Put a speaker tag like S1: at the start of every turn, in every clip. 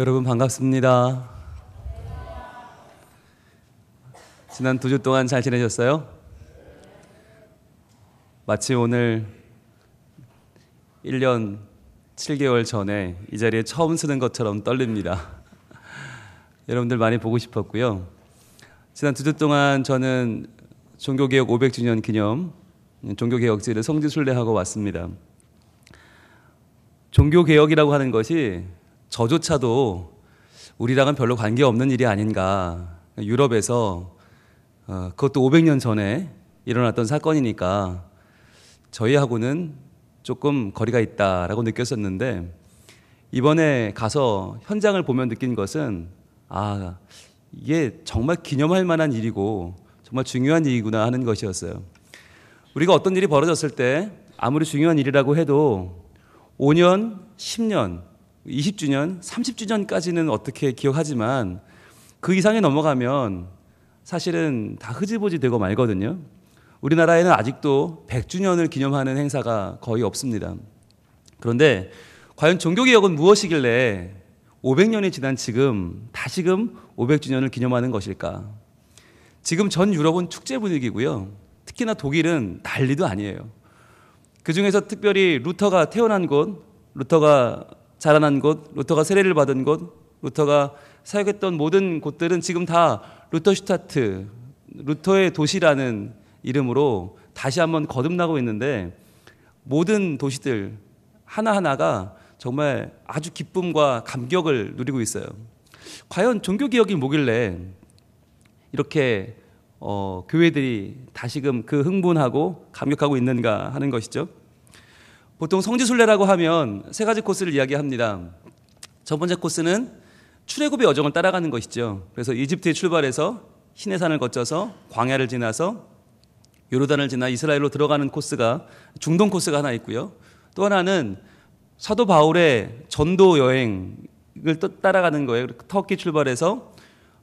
S1: 여러분 반갑습니다. 지난 2주 동안 잘 지내셨어요? 마치 오늘 1년 7개월 전에 이 자리에 처음 서는 것처럼 떨립니다. 여러분들 많이 보고 싶었고요. 지난 2주 동안 저는 종교개혁 500주년 기념 종교개혁제를 성지순례하고 왔습니다. 종교개혁이라고 하는 것이 저조차도 우리랑은 별로 관계없는 일이 아닌가. 유럽에서 그것도 500년 전에 일어났던 사건이니까 저희하고는 조금 거리가 있다라고 느꼈었는데, 이번에 가서 현장을 보면 느낀 것은 이게 정말 기념할 만한 일이고 정말 중요한 일이구나 하는 것이었어요. 우리가 어떤 일이 벌어졌을 때 아무리 중요한 일이라고 해도 5년, 10년, 20주년, 30주년까지는 어떻게 기억하지만 그 이상에 넘어가면 사실은 다 흐지부지 되고 말거든요. 우리나라에는 아직도 100주년을 기념하는 행사가 거의 없습니다. 그런데 과연 종교개혁은 무엇이길래 500년이 지난 지금 다시금 500주년을 기념하는 것일까? 지금 전 유럽은 축제 분위기고요. 특히나 독일은 난리도 아니에요. 그중에서 특별히 루터가 태어난 곳, 루터가 자라난 곳, 루터가 세례를 받은 곳, 루터가 사역했던 모든 곳들은 지금 다 루터슈타트, 루터의 도시라는 이름으로 다시 한번 거듭나고 있는데, 모든 도시들 하나하나가 정말 아주 기쁨과 감격을 누리고 있어요. 과연 종교개혁이 뭐길래 이렇게 교회들이 다시금 그 흥분하고 감격하고 있는가 하는 것이죠. 보통 성지순례라고 하면 세 가지 코스를 이야기합니다. 첫 번째 코스는 출애굽의 여정을 따라가는 것이죠. 그래서 이집트에 출발해서 시내산을 거쳐서 광야를 지나서 요르단을 지나 이스라엘로 들어가는 코스가, 중동 코스가 하나 있고요. 또 하나는 사도 바울의 전도 여행을 따라가는 거예요. 터키 출발해서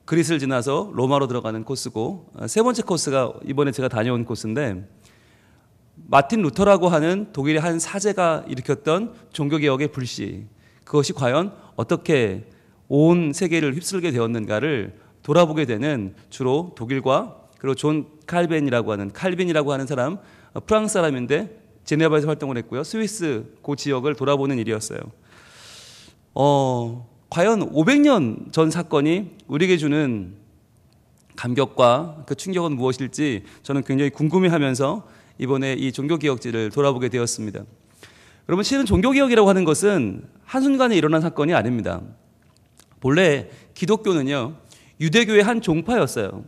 S1: 그리스를 지나서 로마로 들어가는 코스고, 세 번째 코스가 이번에 제가 다녀온 코스인데, 마틴 루터라고 하는 독일의 한 사제가 일으켰던 종교개혁의 불씨, 그것이 과연 어떻게 온 세계를 휩쓸게 되었는가를 돌아보게 되는, 주로 독일과, 그리고 존 칼빈이라고 하는 사람, 프랑스 사람인데 제네바에서 활동을 했고요. 스위스 그 지역을 돌아보는 일이었어요. 과연 500년 전 사건이 우리에게 주는 감격과 그 충격은 무엇일지 저는 굉장히 궁금해하면서 이번에 이 종교개혁지를 돌아보게 되었습니다. 여러분, 실은 종교개혁이라고 하는 것은 한순간에 일어난 사건이 아닙니다. 본래 기독교는요, 유대교의 한 종파였어요.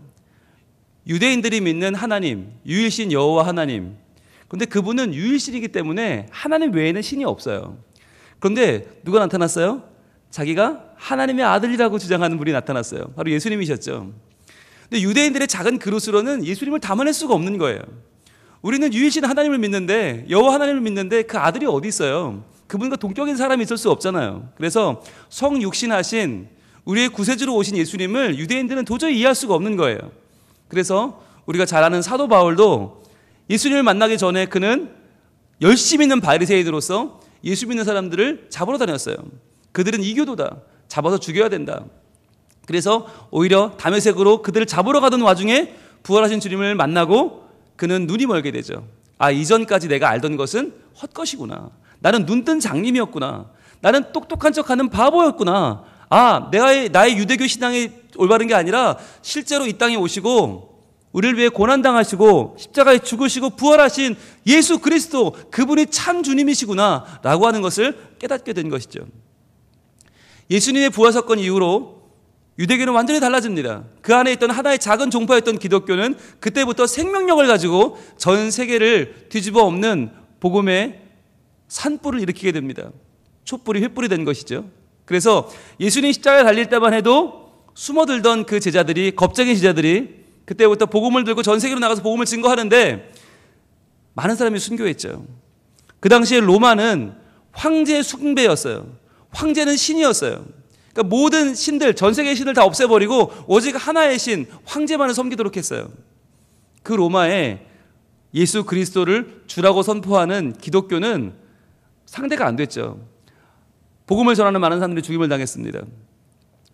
S1: 유대인들이 믿는 하나님, 유일신 여호와 하나님. 그런데 그분은 유일신이기 때문에 하나님 외에는 신이 없어요. 그런데 누가 나타났어요? 자기가 하나님의 아들이라고 주장하는 분이 나타났어요. 바로 예수님이셨죠. 근데 유대인들의 작은 그릇으로는 예수님을 담아낼 수가 없는 거예요. 우리는 유일신 하나님을 믿는데, 여호와 하나님을 믿는데 그 아들이 어디 있어요? 그분과 동격인 사람이 있을 수 없잖아요. 그래서 성육신하신 우리의 구세주로 오신 예수님을 유대인들은 도저히 이해할 수가 없는 거예요. 그래서 우리가 잘 아는 사도 바울도 예수님을 만나기 전에 그는 열심히 있는 바리새인으로서 예수 믿는 사람들을 잡으러 다녔어요. 그들은 이교도다, 잡아서 죽여야 된다. 그래서 오히려 다메섹으로 그들을 잡으러 가던 와중에 부활하신 주님을 만나고 그는 눈이 멀게 되죠. 이전까지 내가 알던 것은 헛것이구나. 나는 눈뜬 장님이었구나. 나는 똑똑한 척하는 바보였구나. 나의 유대교 신앙이 올바른 게 아니라 실제로 이 땅에 오시고 우리를 위해 고난당하시고 십자가에 죽으시고 부활하신 예수 그리스도, 그분이 참 주님이시구나 라고 하는 것을 깨닫게 된 것이죠. 예수님의 부활 사건 이후로 유대교는 완전히 달라집니다. 그 안에 있던 하나의 작은 종파였던 기독교는 그때부터 생명력을 가지고 전 세계를 뒤집어 엎는 복음의 산불을 일으키게 됩니다. 촛불이 횃불이 된 것이죠. 그래서 예수님 십자가에 달릴 때만 해도 숨어들던 그 제자들이, 겁쟁이 제자들이 그때부터 복음을 들고 전 세계로 나가서 복음을 증거하는데 많은 사람이 순교했죠. 그 당시에 로마는 황제 숭배였어요. 황제는 신이었어요. 그러니까 모든 신들, 전 세계의 신을 다 없애버리고 오직 하나의 신, 황제만을 섬기도록 했어요. 그 로마에 예수 그리스도를 주라고 선포하는 기독교는 상대가 안 됐죠. 복음을 전하는 많은 사람들이 죽임을 당했습니다.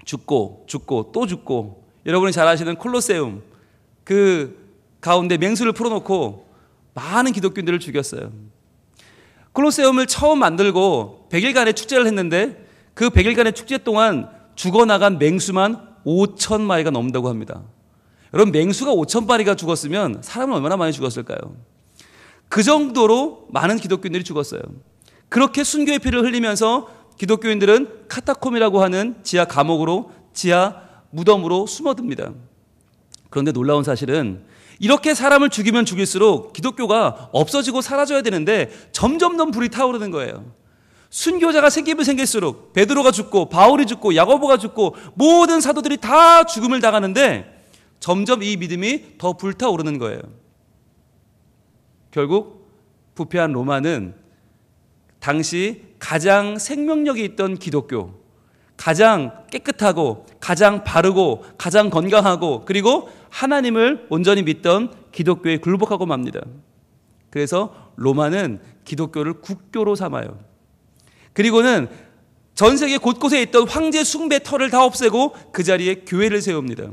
S1: 죽고 또 죽고, 여러분이 잘 아시는 콜로세움 그 가운데 맹수를 풀어놓고 많은 기독교인들을 죽였어요. 콜로세움을 처음 만들고 100일간의 축제를 했는데 그 100일간의 축제 동안 죽어나간 맹수만 5,000마리가 넘는다고 합니다. 여러분, 맹수가 5,000마리가 죽었으면 사람은 얼마나 많이 죽었을까요? 그 정도로 많은 기독교인들이 죽었어요. 그렇게 순교의 피를 흘리면서 기독교인들은 카타콤이라고 하는 지하 감옥으로, 지하 무덤으로 숨어듭니다. 그런데 놀라운 사실은 이렇게 사람을 죽이면 죽일수록 기독교가 없어지고 사라져야 되는데 점점 더 불이 타오르는 거예요. 순교자가 생기면 생길수록 베드로가 죽고 바울이 죽고 야고보가 죽고 모든 사도들이 다 죽음을 당하는데 점점 이 믿음이 더 불타오르는 거예요. 결국 부패한 로마는 당시 가장 생명력이 있던 기독교, 가장 깨끗하고 가장 바르고 가장 건강하고 그리고 하나님을 온전히 믿던 기독교에 굴복하고 맙니다. 그래서 로마는 기독교를 국교로 삼아요. 그리고는 전 세계 곳곳에 있던 황제 숭배 터를 다 없애고 그 자리에 교회를 세웁니다.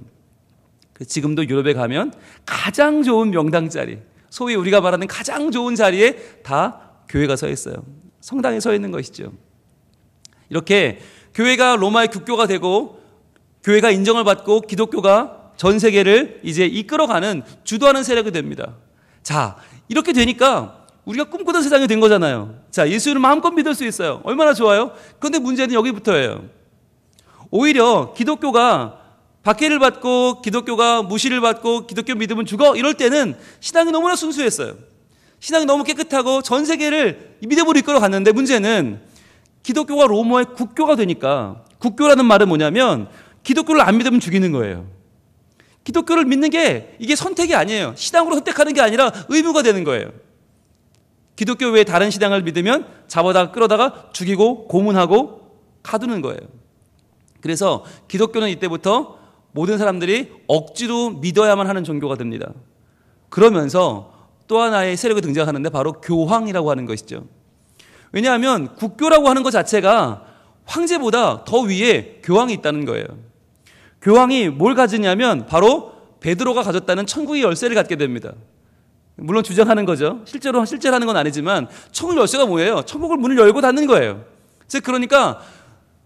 S1: 지금도 유럽에 가면 가장 좋은 명당 자리, 소위 우리가 말하는 가장 좋은 자리에 다 교회가 서 있어요. 성당에 서 있는 것이죠. 이렇게 교회가 로마의 국교가 되고 교회가 인정을 받고 기독교가 전 세계를 이제 이끌어가는, 주도하는 세력이 됩니다. 자, 이렇게 되니까 우리가 꿈꾸던 세상이 된 거잖아요. 자, 예수를 마음껏 믿을 수 있어요. 얼마나 좋아요? 그런데 문제는 여기부터예요. 오히려 기독교가 박해를 받고 기독교가 무시를 받고 기독교 믿음은 죽어, 이럴 때는 신앙이 너무나 순수했어요. 신앙이 너무 깨끗하고 전 세계를 믿음으로 이끌어 갔는데 문제는 기독교가 로마의 국교가 되니까, 국교라는 말은 뭐냐면 기독교를 안 믿으면 죽이는 거예요. 기독교를 믿는 게 이게 선택이 아니에요. 신앙으로 선택하는 게 아니라 의무가 되는 거예요. 기독교 외에 다른 신앙을 믿으면 잡아다가 끌어다가 죽이고 고문하고 가두는 거예요. 그래서 기독교는 이때부터 모든 사람들이 억지로 믿어야만 하는 종교가 됩니다. 그러면서 또 하나의 세력이 등장하는데 바로 교황이라고 하는 것이죠. 왜냐하면 국교라고 하는 것 자체가 황제보다 더 위에 교황이 있다는 거예요. 교황이 뭘 가지냐면 바로 베드로가 가졌다는 천국의 열쇠를 갖게 됩니다. 물론 주장하는 거죠. 실제로 하는 건 아니지만 천국 열쇠가 뭐예요? 천국을 문을 열고 닫는 거예요. 즉 그러니까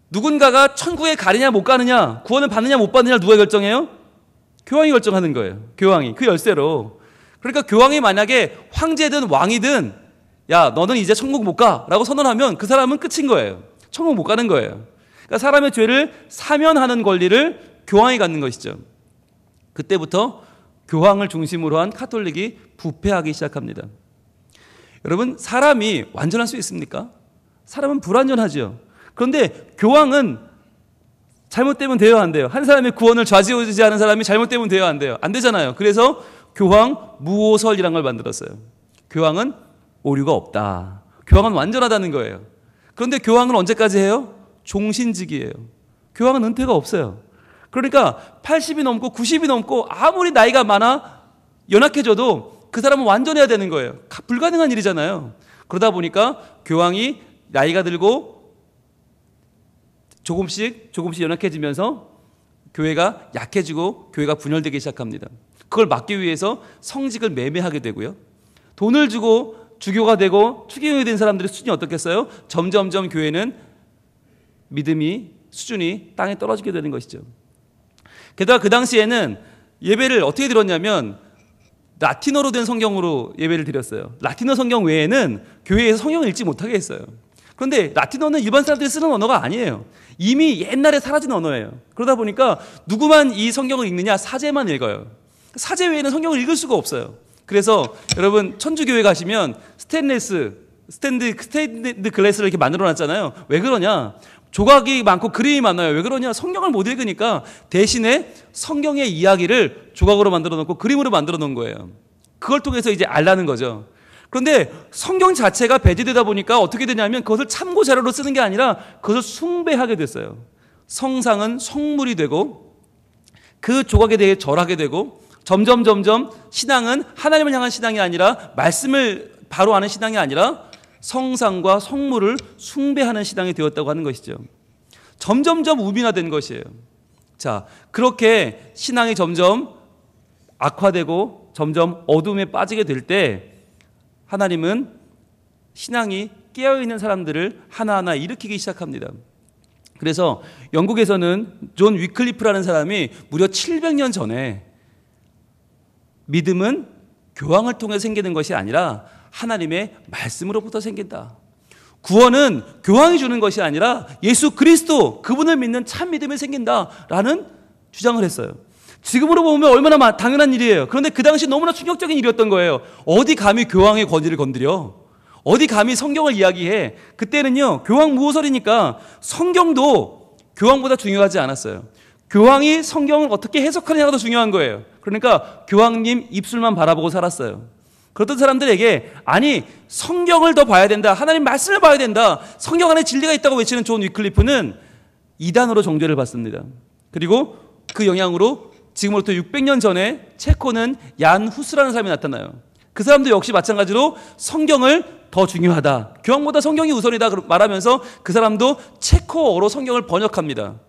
S1: 누군가가 천국에 가느냐 못 가느냐, 구원을 받느냐 못 받느냐 누가 결정해요? 교황이 결정하는 거예요. 교황이 그 열쇠로. 그러니까 교황이 만약에 황제든 왕이든 야 너는 이제 천국 못 가라고 선언하면 그 사람은 끝인 거예요. 천국 못 가는 거예요. 그러니까 사람의 죄를 사면하는 권리를 교황이 갖는 것이죠. 그때부터 교황을 중심으로 한 카톨릭이 부패하기 시작합니다. 여러분, 사람이 완전할 수 있습니까? 사람은 불완전하죠. 그런데 교황은 잘못되면 돼요, 안 돼요? 한 사람의 구원을 좌지우지하는 사람이 잘못되면 돼요, 안 돼요? 안 되잖아요. 그래서 교황 무오설이라는 걸 만들었어요. 교황은 오류가 없다. 교황은 완전하다는 거예요. 그런데 교황은 언제까지 해요? 종신직이에요. 교황은 은퇴가 없어요. 그러니까 80이 넘고 90이 넘고 아무리 나이가 많아 연약해져도 그 사람은 완전해야 되는 거예요. 불가능한 일이잖아요. 그러다 보니까 교황이 나이가 들고 조금씩 연약해지면서 교회가 약해지고 교회가 분열되기 시작합니다. 그걸 막기 위해서 성직을 매매하게 되고요. 돈을 주고 주교가 되고 추기경이 된 사람들의 수준이 어떻겠어요? 점점점 교회는 믿음이 수준이 땅에 떨어지게 되는 것이죠. 게다가 그 당시에는 예배를 어떻게 드렸냐면 라틴어로 된 성경으로 예배를 드렸어요. 라틴어 성경 외에는 교회에서 성경을 읽지 못하게 했어요. 그런데 라틴어는 일반 사람들이 쓰는 언어가 아니에요. 이미 옛날에 사라진 언어예요. 그러다 보니까 누구만 이 성경을 읽느냐? 사제만 읽어요. 사제 외에는 성경을 읽을 수가 없어요. 그래서 여러분 천주교회 가시면 스테인드 글래스를 이렇게 만들어 놨잖아요. 왜 그러냐? 조각이 많고 그림이 많아요. 왜 그러냐? 성경을 못 읽으니까 대신에 성경의 이야기를 조각으로 만들어 놓고 그림으로 만들어 놓은 거예요. 그걸 통해서 이제 알라는 거죠. 그런데 성경 자체가 배제되다 보니까 어떻게 되냐면 그것을 참고 자료로 쓰는 게 아니라 그것을 숭배하게 됐어요. 성상은 성물이 되고 그 조각에 대해 절하게 되고 점점 신앙은 하나님을 향한 신앙이 아니라 말씀을 바로 아는 신앙이 아니라 성상과 성물을 숭배하는 신앙이 되었다고 하는 것이죠. 점점 우민화된 것이에요. 자, 그렇게 신앙이 점점 악화되고 점점 어둠에 빠지게 될 때 하나님은 신앙이 깨어있는 사람들을 하나하나 일으키기 시작합니다. 그래서 영국에서는 존 위클리프라는 사람이 무려 700년 전에 믿음은 교황을 통해 생기는 것이 아니라 하나님의 말씀으로부터 생긴다. 구원은 교황이 주는 것이 아니라 예수 그리스도 그분을 믿는 참 믿음이 생긴다라는 주장을 했어요. 지금으로 보면 얼마나 당연한 일이에요. 그런데 그 당시 너무나 충격적인 일이었던 거예요. 어디 감히 교황의 권위를 건드려? 어디 감히 성경을 이야기해? 그때는요, 교황 무호설이니까 성경도 교황보다 중요하지 않았어요. 교황이 성경을 어떻게 해석하느냐가 더 중요한 거예요. 그러니까 교황님 입술만 바라보고 살았어요. 그렇던 사람들에게 아니 성경을 더 봐야 된다. 하나님 말씀을 봐야 된다. 성경 안에 진리가 있다고 외치는 존 위클리프는 이단으로 정죄를 받습니다. 그리고 그 영향으로 지금으로부터 600년 전에 체코는 얀 후스라는 사람이 나타나요. 그 사람도 역시 마찬가지로 성경을 더 중요하다. 교황보다 성경이 우선이다 말하면서 그 사람도 체코어로 성경을 번역합니다.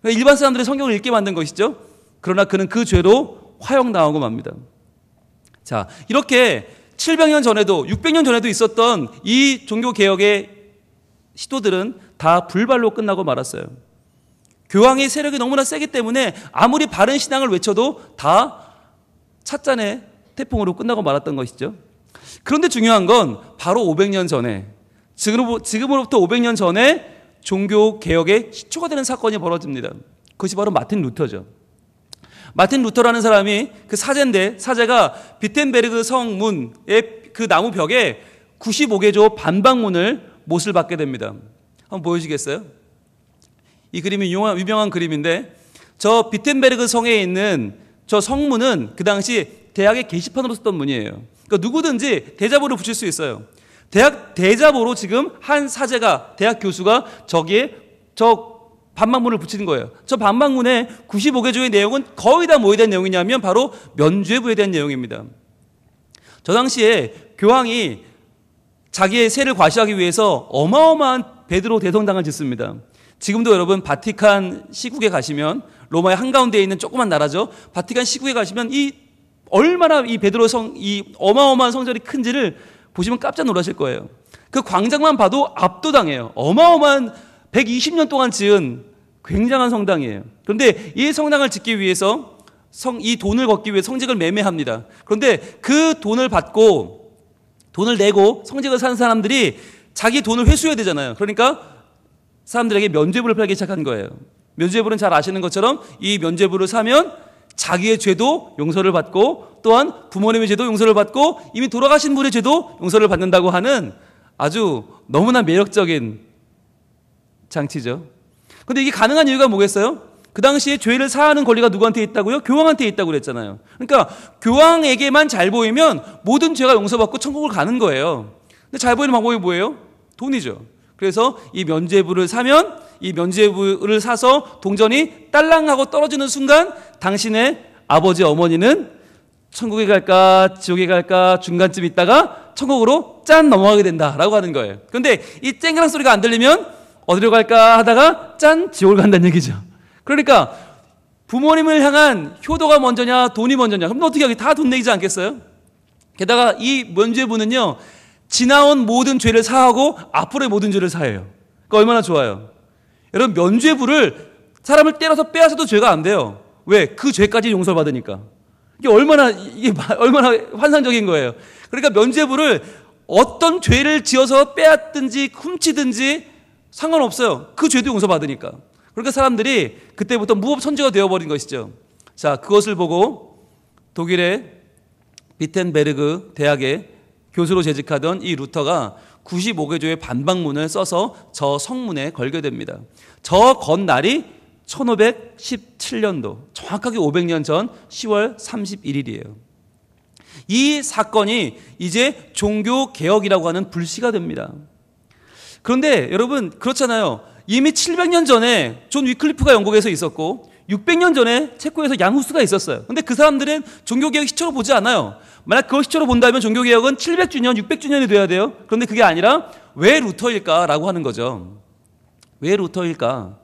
S1: 일반 사람들이 성경을 읽게 만든 것이죠. 그러나 그는 그 죄로 화형 나오고 맙니다. 자, 이렇게 700년 전에도 600년 전에도 있었던 이 종교개혁의 시도들은 다 불발로 끝나고 말았어요. 교황의 세력이 너무나 세기 때문에 아무리 바른 신앙을 외쳐도 다 찻잔의 태풍으로 끝나고 말았던 것이죠. 그런데 중요한 건 바로 500년 전에 지금으로부터 500년 전에 종교개혁의 시초가 되는 사건이 벌어집니다. 그것이 바로 마틴 루터죠. 마틴 루터라는 사람이 그 사제인데 사제가 비텐베르그 성문의 그 나무 벽에 95개조 반박문을 못을 받게 됩니다. 한번 보여주시겠어요? 이 그림이 유명한 그림인데 저 비텐베르그 성에 있는 저 성문은 그 당시 대학의 게시판으로 썼던 문이에요. 그러니까 누구든지 대자보를 붙일 수 있어요. 대학 대자보로 지금 한 사제가 대학 교수가 저기에 저 반박문을 붙이는 거예요. 저 반박문의 95개조의 내용은 거의 다 뭐에 대한 내용이냐면 바로 면죄부에 대한 내용입니다. 저 당시에 교황이 자기의 세를 과시하기 위해서 어마어마한 베드로 대성당을 짓습니다. 지금도 여러분 바티칸 시국에 가시면 로마의 한가운데에 있는 조그만 나라죠. 바티칸 시국에 가시면 얼마나 이 베드로 이 어마어마한 성전이 큰지를 보시면 깜짝 놀라실 거예요. 그 광장만 봐도 압도당해요. 어마어마한 120년 동안 지은 굉장한 성당이에요. 그런데 이 성당을 짓기 위해서 이 돈을 걷기 위해 성직을 매매합니다. 그런데 그 돈을 내고 성직을 산 사람들이 자기 돈을 회수해야 되잖아요. 그러니까 사람들에게 면죄부를 팔기 시작한 거예요. 면죄부는 잘 아시는 것처럼 이 면죄부를 사면 자기의 죄도 용서를 받고 또한 부모님의 죄도 용서를 받고 이미 돌아가신 분의 죄도 용서를 받는다고 하는 아주 너무나 매력적인 장치죠. 그런데 이게 가능한 이유가 뭐겠어요? 그 당시에 죄를 사하는 권리가 누구한테 있다고요? 교황한테 있다고 그랬잖아요. 그러니까 교황에게만 잘 보이면 모든 죄가 용서받고 천국을 가는 거예요. 근데 잘 보이는 방법이 뭐예요? 돈이죠. 그래서 이 면죄부를 사면 이 면죄부를 사서 동전이 딸랑하고 떨어지는 순간 당신의 아버지 어머니는 천국에 갈까 지옥에 갈까 중간쯤 있다가 천국으로 짠 넘어가게 된다라고 하는 거예요. 그런데 이 쨍그랑 소리가 안 들리면 어디로 갈까 하다가 짠 지옥을 간다는 얘기죠. 그러니까 부모님을 향한 효도가 먼저냐 돈이 먼저냐 그럼 어떻게 하겠어요? 다 돈 내기지 않겠어요? 게다가 이 면죄부는요 지나온 모든 죄를 사하고 앞으로의 모든 죄를 사해요. 그러니까 얼마나 좋아요. 여러분 면죄부를 사람을 때려서 빼앗아도 죄가 안 돼요. 왜? 그 죄까지 용서를 받으니까. 이게 얼마나 환상적인 거예요. 그러니까 면죄부를 어떤 죄를 지어서 빼앗든지 훔치든지 상관없어요. 그 죄도 용서받으니까. 그러니까 사람들이 그때부터 무법천지가 되어버린 것이죠. 자, 그것을 보고 독일의 비텐베르그 대학에 교수로 재직하던 이 루터가 95개조의 반박문을 써서 저 성문에 걸게 됩니다. 저 건 날이 1517년도, 정확하게 500년 전 10월 31일이에요. 이 사건이 이제 종교개혁이라고 하는 불씨가 됩니다. 그런데 여러분 그렇잖아요. 이미 700년 전에 존 위클리프가 영국에서 있었고 600년 전에 체코에서 양 후스가 있었어요. 그런데 그 사람들은 종교개혁 시초로 보지 않아요. 만약 그걸 시초로 본다면 종교개혁은 700주년, 600주년이 돼야 돼요. 그런데 그게 아니라 왜 루터일까라고 하는 거죠. 왜 루터일까?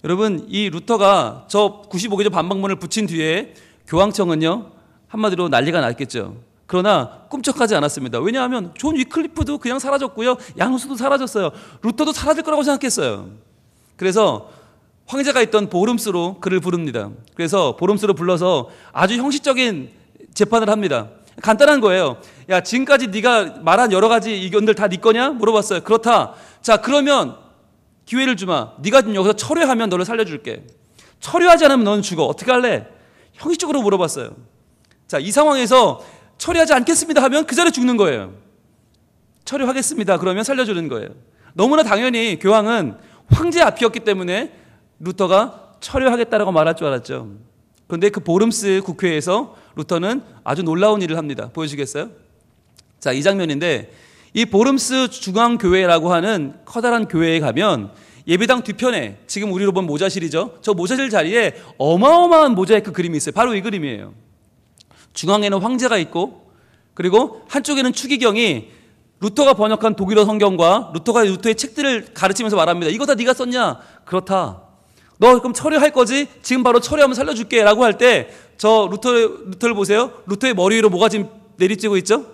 S1: 여러분, 이 루터가 저 95개조 반박문을 붙인 뒤에 교황청은요, 한마디로 난리가 났겠죠. 그러나 꿈쩍하지 않았습니다. 왜냐하면 존 위클리프도 그냥 사라졌고요, 양수도 사라졌어요. 루터도 사라질 거라고 생각했어요. 그래서 황제가 있던 보름스로 그를 부릅니다. 그래서 보름스로 불러서 아주 형식적인 재판을 합니다. 간단한 거예요. 야, 지금까지 네가 말한 여러 가지 의견들 다 네 거냐? 물어봤어요. 그렇다. 자, 그러면 기회를 주마. 네가 좀 여기서 철회하면 너를 살려줄게. 철회하지 않으면 너는 죽어. 어떻게 할래? 형식적으로 물어봤어요. 자, 이 상황에서 철회하지 않겠습니다 하면 그 자리에 죽는 거예요. 철회하겠습니다 그러면 살려주는 거예요. 너무나 당연히 교황은 황제 앞이었기 때문에 루터가 철회하겠다라고 말할 줄 알았죠. 그런데 그 보름스 국회에서 루터는 아주 놀라운 일을 합니다. 보여주겠어요? 자, 이 장면인데, 이 보름스 중앙교회라고 하는 커다란 교회에 가면 예배당 뒤편에, 지금 우리로 본 모자실이죠. 저 모자실 자리에 어마어마한 모자이크 그림이 있어요. 바로 이 그림이에요. 중앙에는 황제가 있고, 그리고 한쪽에는 추기경이 루터가 번역한 독일어 성경과 루터의 책들을 가르치면서 말합니다. 이거 다 네가 썼냐? 그렇다. 너 그럼 철회할 거지? 지금 바로 철회하면 살려줄게 라고 할 때 저 루터를 보세요. 루터의 머리 위로 뭐가 지금 내리쬐고 있죠?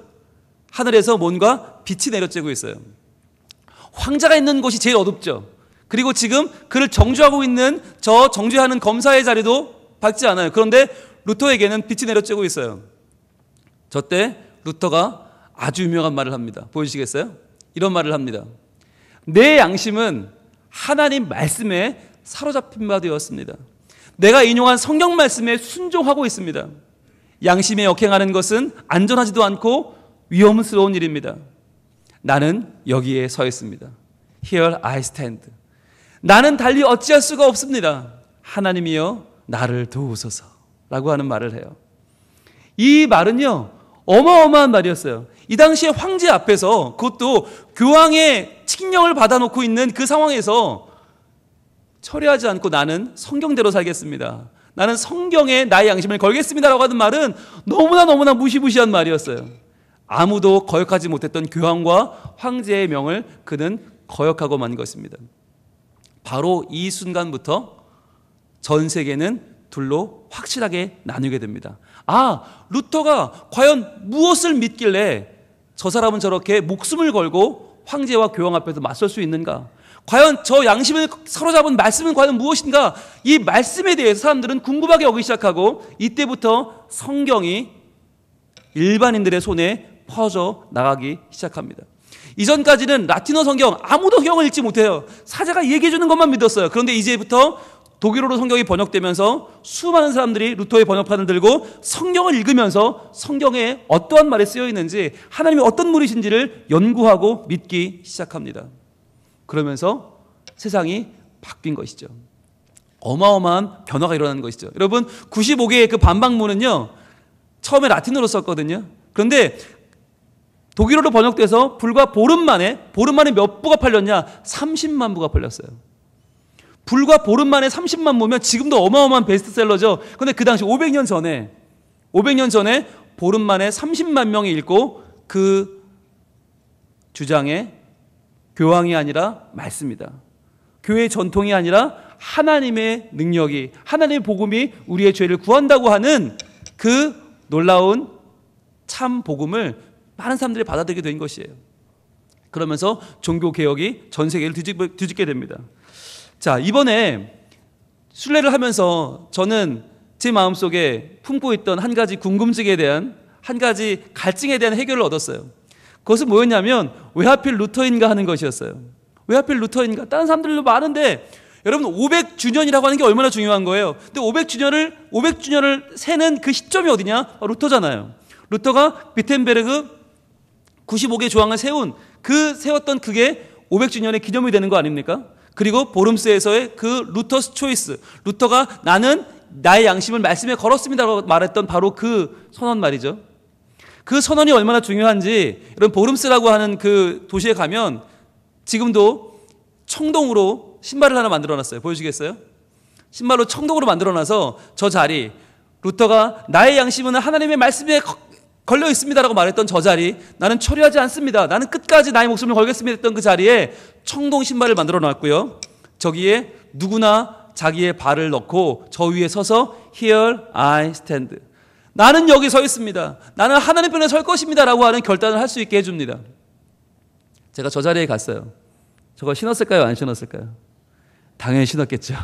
S1: 하늘에서 뭔가 빛이 내려쬐고 있어요. 황제가 있는 곳이 제일 어둡죠. 그리고 지금 그를 정죄하고 있는 저 정죄하는 검사의 자리도 밝지 않아요. 그런데 루터에게는 빛이 내려쬐고 있어요. 저때 루터가 아주 유명한 말을 합니다. 보여주시겠어요? 이런 말을 합니다. 내 양심은 하나님 말씀에 사로잡힌 바 되었습니다. 내가 인용한 성경 말씀에 순종하고 있습니다. 양심에 역행하는 것은 안전하지도 않고 위험스러운 일입니다. 나는 여기에 서 있습니다. Here I stand. 나는 달리 어찌할 수가 없습니다. 하나님이여 나를 도우소서 라고 하는 말을 해요. 이 말은요, 어마어마한 말이었어요. 이 당시에 황제 앞에서, 그것도 교황의 칙령을 받아놓고 있는 그 상황에서 철회하지 않고 나는 성경대로 살겠습니다. 나는 성경에 나의 양심을 걸겠습니다라고 하는 말은 너무나 무시무시한 말이었어요. 아무도 거역하지 못했던 교황과 황제의 명을 그는 거역하고 만 것입니다. 바로 이 순간부터 전 세계는 둘로 확실하게 나누게 됩니다. 아, 루터가 과연 무엇을 믿길래 저 사람은 저렇게 목숨을 걸고 황제와 교황 앞에서 맞설 수 있는가? 과연 저 양심을 사로잡은 말씀은 과연 무엇인가? 이 말씀에 대해서 사람들은 궁금하게 여기기 시작하고, 이때부터 성경이 일반인들의 손에 퍼져 나가기 시작합니다. 이전까지는 라틴어 성경, 아무도 성경을 읽지 못해요. 사자가 얘기해 주는 것만 믿었어요. 그런데 이제부터 독일어로 성경이 번역되면서 수많은 사람들이 루터의 번역판을 들고 성경을 읽으면서 성경에 어떠한 말이 쓰여 있는지, 하나님이 어떤 분이신지를 연구하고 믿기 시작합니다. 그러면서 세상이 바뀐 것이죠. 어마어마한 변화가 일어나는 것이죠. 여러분, 95개의 그 반박문은요, 처음에 라틴어로 썼거든요. 그런데 독일어로 번역돼서 불과 보름 만에 몇 부가 팔렸냐? 30만 부가 팔렸어요. 불과 보름 만에 30만 부면 지금도 어마어마한 베스트셀러죠. 그런데 그 당시 500년 전에 보름 만에 30만 명이 읽고 그 주장에 교황이 아니라 말씀이다. 교회의 전통이 아니라 하나님의 능력이, 하나님의 복음이 우리의 죄를 구한다고 하는 그 놀라운 참 복음을 많은 사람들이 받아들이게 된 것이에요. 그러면서 종교개혁이 전 세계를 뒤집게 됩니다. 자, 이번에 순례를 하면서 저는 제 마음속에 품고 있던 한 가지 궁금증에 대한, 한 가지 갈증에 대한 해결을 얻었어요. 그것은 뭐였냐면, 왜 하필 루터인가 하는 것이었어요. 왜 하필 루터인가? 다른 사람들도 많은데, 여러분 500주년이라고 하는 게 얼마나 중요한 거예요. 근데 500주년을 세는 그 시점이 어디냐? 루터잖아요. 루터가 비텐베르그 95개 조항을 세웠던 그게 500주년의 기념이 되는 거 아닙니까? 그리고 보름스에서의 그 루터스 초이스, 루터가 나는 나의 양심을 말씀에 걸었습니다라고 말했던 바로 그 선언 말이죠. 그 선언이 얼마나 중요한지, 여러분 보름스라고 하는 그 도시에 가면 지금도 청동으로 신발을 하나 만들어놨어요. 보여주시겠어요? 신발로 청동으로 만들어놔서 저 자리, 루터가 나의 양심은 하나님의 말씀에 걸려 있습니다라고 말했던 저 자리, 나는 철회하지 않습니다, 나는 끝까지 나의 목숨을 걸겠습니다 했던 그 자리에 청동 신발을 만들어 놨고요. 저기에 누구나 자기의 발을 넣고 저 위에 서서 Here I stand. 나는 여기 서 있습니다. 나는 하나님 편에 설 것입니다. 라고 하는 결단을 할 수 있게 해줍니다. 제가 저 자리에 갔어요. 저거 신었을까요? 안 신었을까요? 당연히 신었겠죠.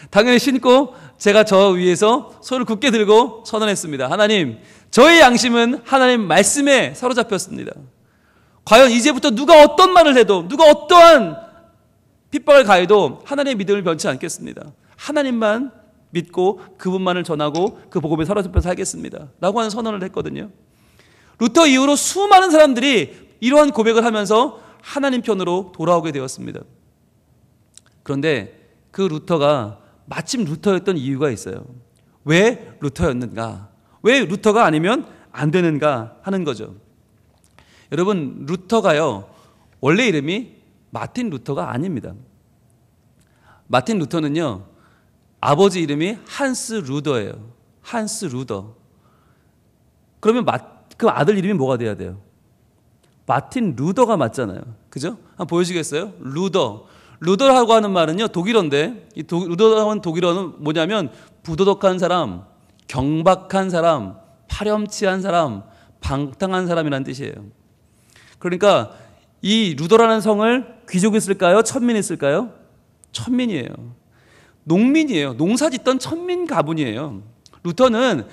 S1: 당연히 신고 제가 저 위에서 손을 굳게 들고 선언했습니다. 하나님, 저의 양심은 하나님 말씀에 사로잡혔습니다. 과연 이제부터 누가 어떤 말을 해도, 누가 어떠한 핍박을 가해도 하나님의 믿음을 변치 않겠습니다. 하나님만 믿고 그분만을 전하고 그 복음에 사로잡혀 살겠습니다. 라고 하는 선언을 했거든요. 루터 이후로 수많은 사람들이 이러한 고백을 하면서 하나님 편으로 돌아오게 되었습니다. 그런데 그 루터가 마침 루터였던 이유가 있어요. 왜 루터였는가? 왜 루터가 아니면 안 되는가 하는 거죠. 여러분, 루터가요, 원래 이름이 마틴 루터가 아닙니다. 마틴 루터는요, 아버지 이름이 한스 루더예요. 한스 루더. 그러면 그 아들 이름이 뭐가 돼야 돼요? 마틴 루더가 맞잖아요. 그죠? 한번 보여주시겠어요? 루더. 루더라고 하는 말은요, 독일어인데, 루더라고 하는 독일어는 뭐냐면, 부도덕한 사람, 경박한 사람, 파렴치한 사람, 방탕한 사람이라는 뜻이에요. 그러니까 이 루더라는 성을 귀족이 쓸까요? 천민이 쓸까요? 천민이에요. 농민이에요. 농사 짓던 천민 가문이에요. 루터는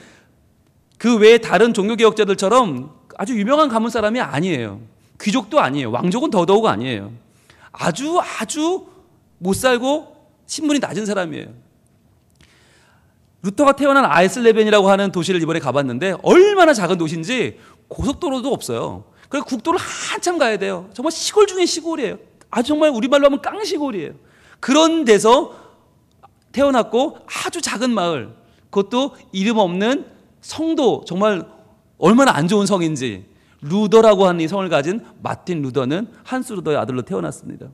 S1: 그 외에 다른 종교개혁자들처럼 아주 유명한 가문 사람이 아니에요. 귀족도 아니에요. 왕족은 더더욱 아니에요. 아주 못 살고 신분이 낮은 사람이에요. 루터가 태어난 아이슬레벤이라고 하는 도시를 이번에 가봤는데 얼마나 작은 도시인지 고속도로도 없어요. 그래서 국도를 한참 가야 돼요. 정말 시골 중에 시골이에요. 아주 정말 우리말로 하면 깡시골이에요. 그런 데서 태어났고 아주 작은 마을, 그것도 이름 없는 성도, 정말 얼마나 안 좋은 성인지 루더라고 하는 이 성을 가진 마틴 루더는 한스 루더의 아들로 태어났습니다.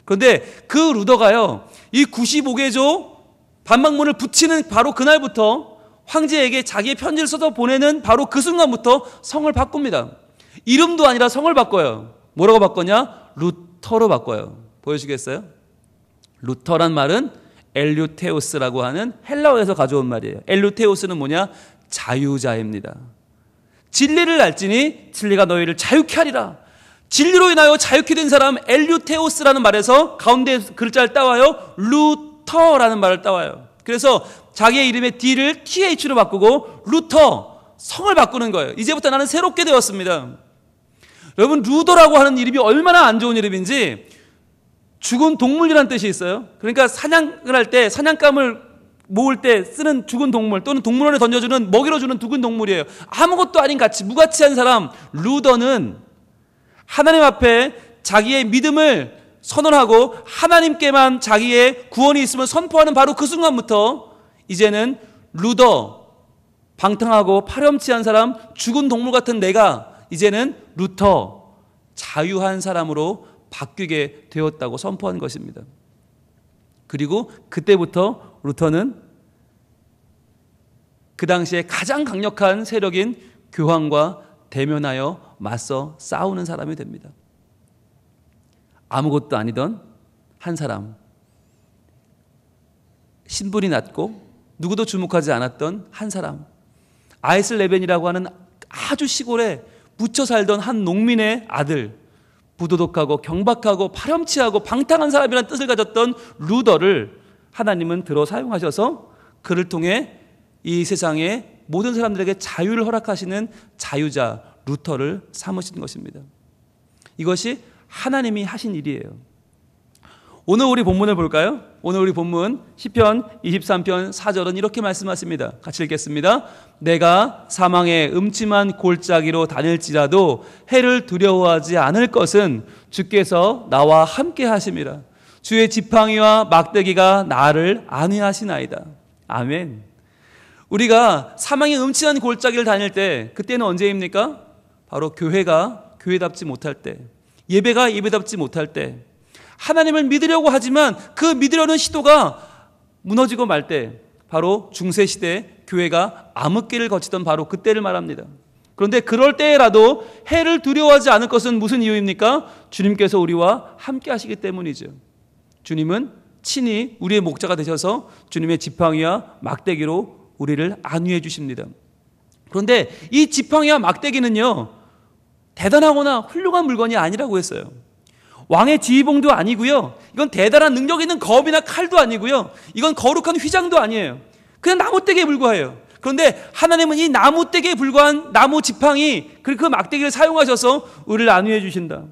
S1: 그런데 그 루더가요, 이 95개조 반박문을 붙이는 바로 그날부터 황제에게 자기의 편지를 써서 보내는 바로 그 순간부터 성을 바꿉니다. 이름도 아니라 성을 바꿔요. 뭐라고 바꿨냐? 루터로 바꿔요. 보여주시겠어요? 루터란 말은 엘류테우스라고 하는 헬라어에서 가져온 말이에요. 엘류테우스는 뭐냐? 자유자입니다. 진리를 알지니 진리가 너희를 자유케 하리라. 진리로 인하여 자유케 된 사람, 엘류테우스라는 말에서 가운데 글자를 따와요. 루터라는 말을 따와요. 그래서 자기의 이름의 D를 TH로 바꾸고 루터, 성을 바꾸는 거예요. 이제부터 나는 새롭게 되었습니다. 여러분, 루더라고 하는 이름이 얼마나 안 좋은 이름인지, 죽은 동물이라는 뜻이 있어요. 그러니까 사냥을 할 때, 사냥감을 모을 때 쓰는 죽은 동물, 또는 동물원에 던져주는, 먹이로 주는 죽은 동물이에요. 아무것도 아닌 가치, 무가치한 사람. 루더는 하나님 앞에 자기의 믿음을 선언하고 하나님께만 자기의 구원이 있음을 선포하는 바로 그 순간부터 이제는 루더, 방탕하고 파렴치한 사람, 죽은 동물 같은 내가 이제는 루터, 자유한 사람으로 바뀌게 되었다고 선포한 것입니다. 그리고 그때부터 루터는 그 당시에 가장 강력한 세력인 교황과 대면하여 맞서 싸우는 사람이 됩니다. 아무것도 아니던 한 사람, 신분이 낮고 누구도 주목하지 않았던 한 사람, 아이슬레벤이라고 하는 아주 시골에 묻혀 살던 한 농민의 아들, 부도덕하고 경박하고 파렴치하고 방탕한 사람이라는 뜻을 가졌던 루더를 하나님은 들어 사용하셔서 그를 통해 이 세상의 모든 사람들에게 자유를 허락하시는 자유자 루터를 삼으신 것입니다. 이것이 하나님이 하신 일이에요. 오늘 우리 본문을 볼까요? 오늘 우리 본문 시편 23편 4절은 이렇게 말씀하십니다. 같이 읽겠습니다. 내가 사망의 음침한 골짜기로 다닐지라도 해를 두려워하지 않을 것은 주께서 나와 함께 하심이라. 주의 지팡이와 막대기가 나를 안위하시나이다. 아멘. 우리가 사망의 음침한 골짜기를 다닐 때, 그때는 언제입니까? 바로 교회가 교회답지 못할 때, 예배가 예배답지 못할 때, 하나님을 믿으려고 하지만 그 믿으려는 시도가 무너지고 말 때, 바로 중세시대 교회가 암흑기를 거치던 바로 그때를 말합니다. 그런데 그럴 때라도 해를 두려워하지 않을 것은 무슨 이유입니까? 주님께서 우리와 함께 하시기 때문이죠. 주님은 친히 우리의 목자가 되셔서 주님의 지팡이와 막대기로 우리를 안위해 주십니다. 그런데 이 지팡이와 막대기는요, 대단하거나 훌륭한 물건이 아니라고 했어요. 왕의 지휘봉도 아니고요, 이건 대단한 능력 있는 검이나 칼도 아니고요, 이건 거룩한 휘장도 아니에요. 그냥 나무떼기에 불과해요. 그런데 하나님은 이 나무떼기에 불과한 나무 지팡이, 그리고 그 막대기를 사용하셔서 우리를 안위해 주신다.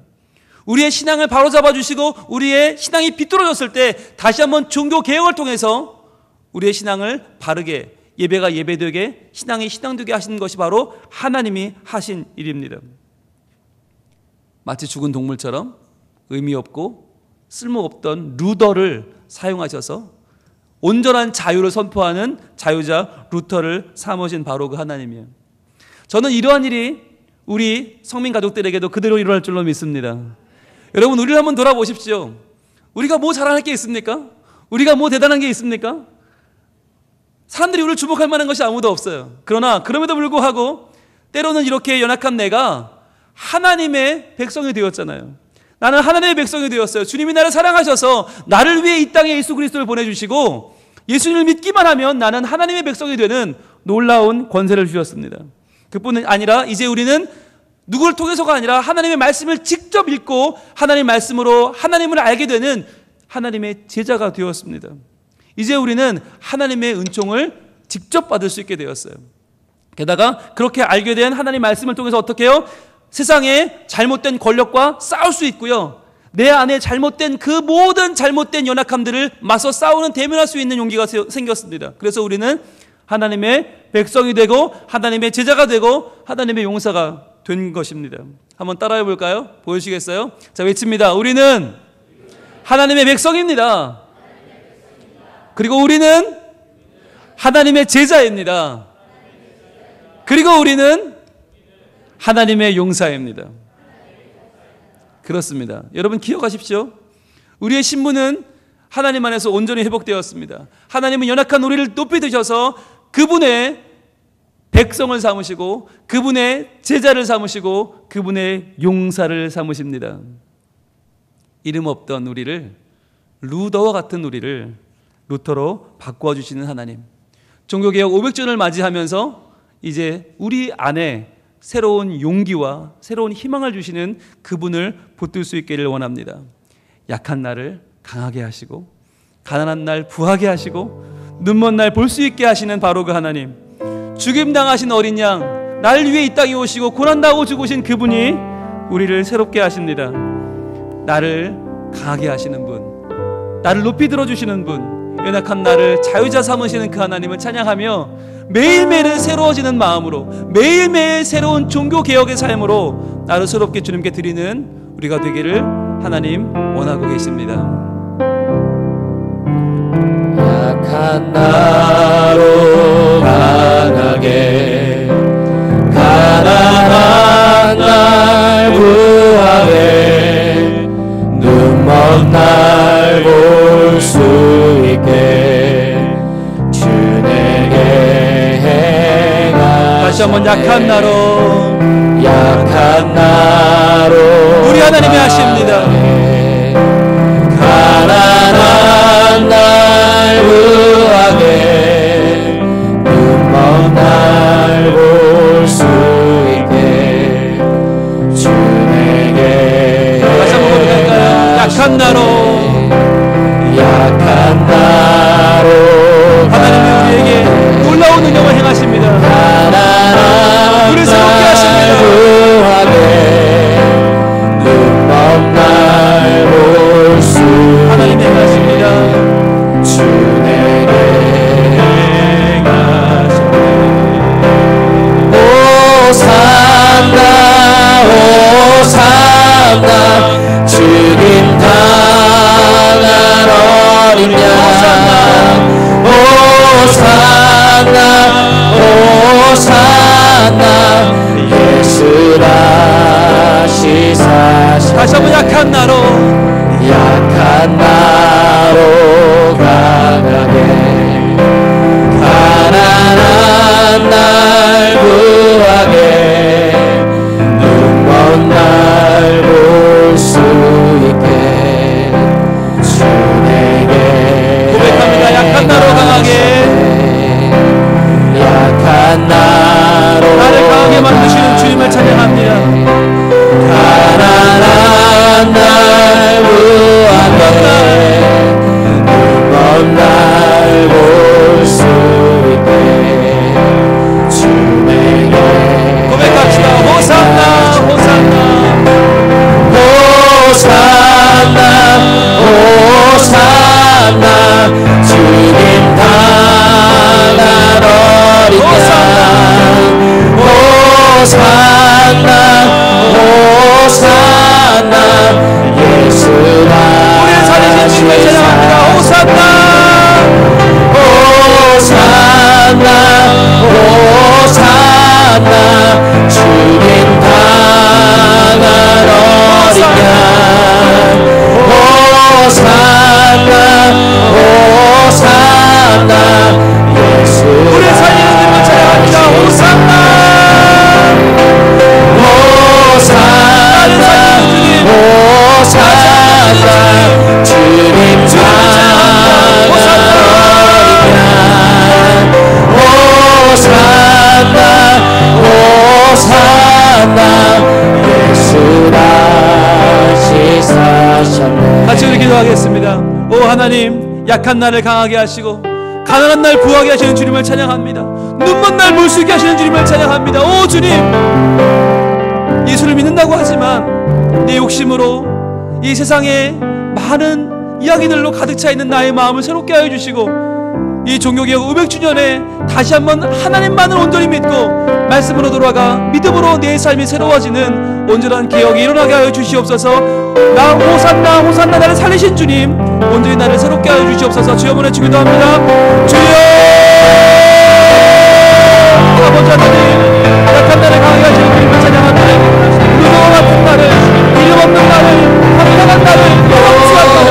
S1: 우리의 신앙을 바로잡아 주시고 우리의 신앙이 비뚤어졌을 때 다시 한번 종교 개혁을 통해서 우리의 신앙을 바르게, 예배가 예배되게, 신앙이 신앙되게 하시는 것이 바로 하나님이 하신 일입니다. 마치 죽은 동물처럼 의미 없고 쓸모없던 루더를 사용하셔서 온전한 자유를 선포하는 자유자 루터를 삼으신 바로 그 하나님이에요. 저는 이러한 일이 우리 성민 가족들에게도 그대로 일어날 줄로 믿습니다. 여러분, 우리를 한번 돌아보십시오. 우리가 뭐 잘할 게 있습니까? 우리가 뭐 대단한 게 있습니까? 사람들이 우리를 주목할 만한 것이 아무도 없어요. 그러나 그럼에도 불구하고 때로는 이렇게 연약한 내가 하나님의 백성이 되었잖아요. 나는 하나님의 백성이 되었어요. 주님이 나를 사랑하셔서 나를 위해 이 땅에 예수 그리스도를 보내주시고 예수님을 믿기만 하면 나는 하나님의 백성이 되는 놀라운 권세를 주셨습니다. 그뿐은 아니라 이제 우리는 누구를 통해서가 아니라 하나님의 말씀을 직접 읽고 하나님의 말씀으로 하나님을 알게 되는 하나님의 제자가 되었습니다. 이제 우리는 하나님의 은총을 직접 받을 수 있게 되었어요. 게다가 그렇게 알게 된 하나님의 말씀을 통해서 어떻게 해요? 세상의 잘못된 권력과 싸울 수 있고요, 내 안에 잘못된 그 모든 잘못된 연약함들을 맞서 싸우는, 대면할 수 있는 용기가 생겼습니다. 그래서 우리는 하나님의 백성이 되고 하나님의 제자가 되고 하나님의 용사가 된 것입니다. 한번 따라해 볼까요? 보여주시겠어요? 자, 외칩니다. 우리는 하나님의 백성입니다. 그리고 우리는 하나님의 제자입니다. 그리고 우리는 하나님의 용사입니다. 그렇습니다. 여러분 기억하십시오. 우리의 신분은 하나님 안에서 온전히 회복되었습니다. 하나님은 연약한 우리를 높이 드셔서 그분의 백성을 삼으시고 그분의 제자를 삼으시고 그분의 용사를 삼으십니다. 이름 없던 우리를, 루더와 같은 우리를 루터로 바꿔주시는 하나님. 종교개혁 500주년을 맞이하면서 이제 우리 안에 새로운 용기와 새로운 희망을 주시는 그분을 붙들 수 있기를 원합니다. 약한 날을 강하게 하시고 가난한 날 부하게 하시고 눈먼 날 볼 수 있게 하시는 바로 그 하나님. 죽임당하신 어린 양, 나를 위해 이 땅에 오시고 고난당하고 죽으신 그분이 우리를 새롭게 하십니다. 나를 강하게 하시는 분, 나를 높이 들어주시는 분, 연약한 나를 자유자 삼으시는 그 하나님을 찬양하며 매일매일 새로워지는 마음으로, 매일매일 새로운 종교개혁의 삶으로 나를 새롭게 주님께 드리는 우리가 되기를 하나님 원하고 계십니다.
S2: 약한 나로 강하게, 가난한 날 구하게, 눈먼 날 볼 수 있게 주 내게 행하시네.
S1: 다시 한번 약한 나로,
S2: 약한 나로
S1: 우리 하나님이 하십니다.
S2: 가난한 날 구하게, 눈먼 날 볼 수 있게 주 내게
S1: 다시 한번 볼까요? 약한 나로,
S2: 약한 나로
S1: 하나님이 우리에게 놀라운 능력을 행하십니다. 우리 새롭게 하십니다.
S2: 눈먼 날 볼 수
S1: 하나님이 행하십니다.
S2: 주 내게 행하시네. 오산나 오산나, 죽임 당한 어린 양. 오산나 오산나, 예수 다시 사시네.
S1: 다시 한번 약한 나로,
S2: 약한 나로 강하게, 가난한 날 구하게, 눈먼 날 볼 수 있게 주 내게 우리를 살리신 주님을 찬양합니다. 호산나 호산나 주님 당한 어린 양 호산나 호산나 예수 우리를 살리는 주님을 찬양합니다. 호산나 호산나 호산나 주님 당한 어린 양 호산나 호산나 예수라 시사셨네. 같이 우리 기도하겠습니다. 오 하나님, 약한 나를 강하게 하시고 가난한 날 부하게 하시는 주님을 찬양합니다. 눈먼 날 물 수 있게 하시는 주님을 찬양합니다. 오 주님, 예수를 믿는다고 하지만 내 욕심으로 이 세상에 많은 이야기들로 가득 차 있는 나의 마음을 새롭게 하여 주시고, 이 종교개혁 500주년에 다시 한번 하나님만을 온전히 믿고 말씀으로 돌아가 믿음으로 내 삶이 새로워지는 온전한 개혁이 일어나게 하여 주시옵소서. 나 호산나 호산나 나를 살리신 주님, 온전히 나를 새롭게 하여 주시옵소서. 주여 문에 주기도 합니다. 주여 아버지 하나님, 약한 나를 강하게 하시는 주님을 찬양합니다. 누구와 같은 나를, 이름 없는 나를, 황당한 나를, 영원치한 나를,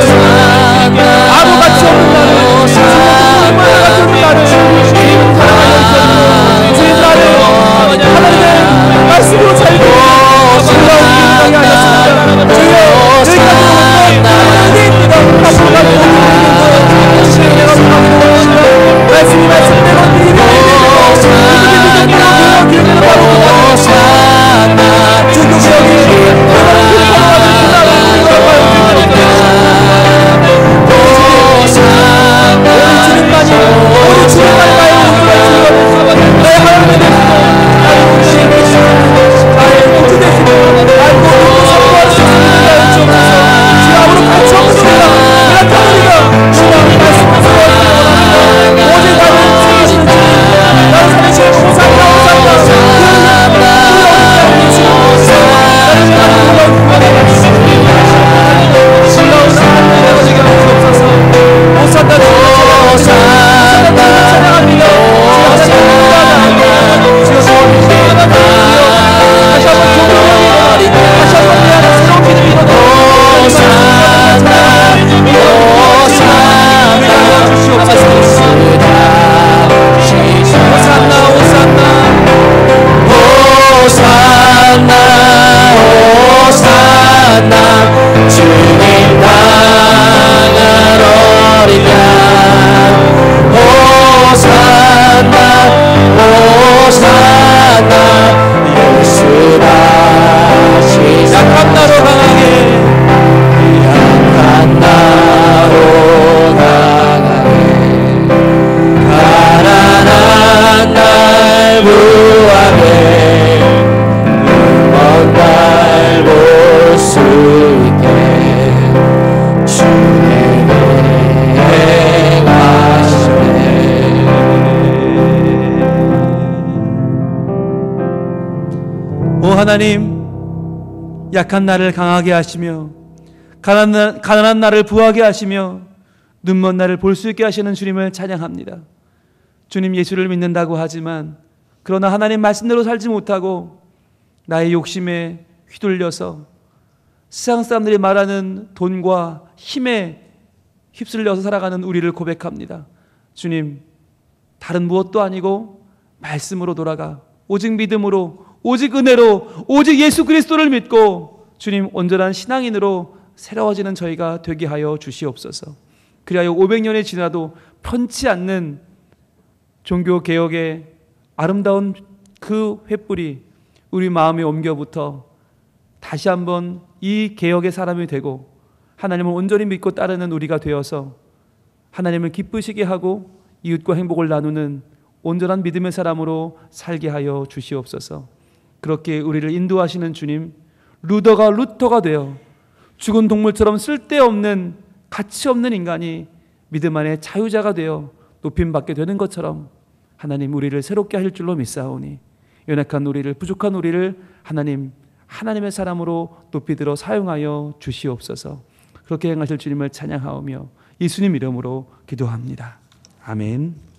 S2: 아무 가치 없는 나를, 정말 같은 나를 주님 사랑하여 주옵소서. 주님 나를 하나님의 말씀으로 살고 놀라운 인생이 하였습니다. 주여 여기까지 하나님입니다. 앞으로 가는 내가 부탁드립니다. 말씀이 말씀대로 믿음이 하나님, 약한 나를 강하게 하시며 가난한 나를 부하게 하시며 눈먼 나를 볼 수 있게 하시는 주님을 찬양합니다. 주님, 예수를 믿는다고 하지만 그러나 하나님 말씀대로 살지 못하고 나의 욕심에 휘둘려서 세상 사람들이 말하는 돈과 힘에 휩쓸려서 살아가는 우리를 고백합니다. 주님, 다른 무엇도 아니고 말씀으로 돌아가 오직 믿음으로, 오직 은혜로, 오직 예수 그리스도를 믿고 주님 온전한 신앙인으로 새로워지는 저희가 되게 하여 주시옵소서. 그리하여 500년이 지나도 편치 않는 종교개혁의 아름다운 그 횃불이 우리 마음에 옮겨붙어 다시 한번 이 개혁의 사람이 되고 하나님을 온전히 믿고 따르는 우리가 되어서 하나님을 기쁘시게 하고 이웃과 행복을 나누는 온전한 믿음의 사람으로 살게 하여 주시옵소서. 그렇게 우리를 인도하시는 주님, 루터가 되어 죽은 동물처럼 쓸데없는 가치 없는 인간이 믿음 안에 자유자가 되어 높임받게 되는 것처럼 하나님 우리를 새롭게 하실 줄로 믿사오니 연약한 우리를, 부족한 우리를 하나님의 사람으로 높이 들어 사용하여 주시옵소서. 그렇게 행하실 주님을 찬양하오며 예수님 이름으로 기도합니다. 아멘.